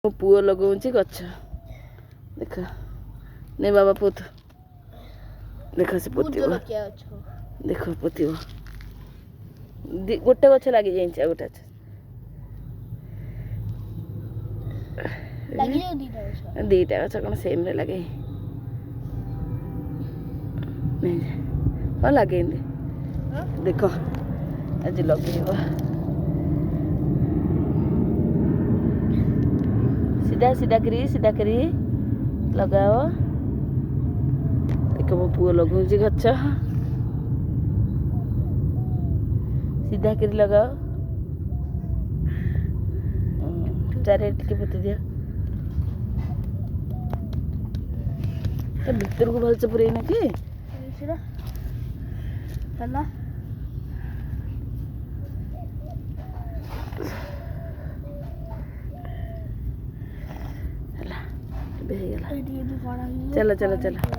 ମୋ ପୁଅ ଲଗାଉଛି ଗଛ ଦେଖ ନେ ବାବା ପୋତ ଦେଖ ସେ ପୋତିବ ଦେଖ ପୋତିବ ଗୋଟେ ଗଛ ଲାଗି ଯାଇଛି ଆଉ ଗୋଟେ ଦିଟା ଗଛ କ'ଣ ସେମ୍ରେ ଲାଗେ ହଁ ଲଗେଇନି ଦେଖ ଆଜି ଲଗେଇବ सीधा करी लगाओ देख मो पुओ लगाऊँ गछ सीधा करी लगाओ चारे टिके पोती दिया भीतर को भलसे पुरे ना कि चलो चलो चलो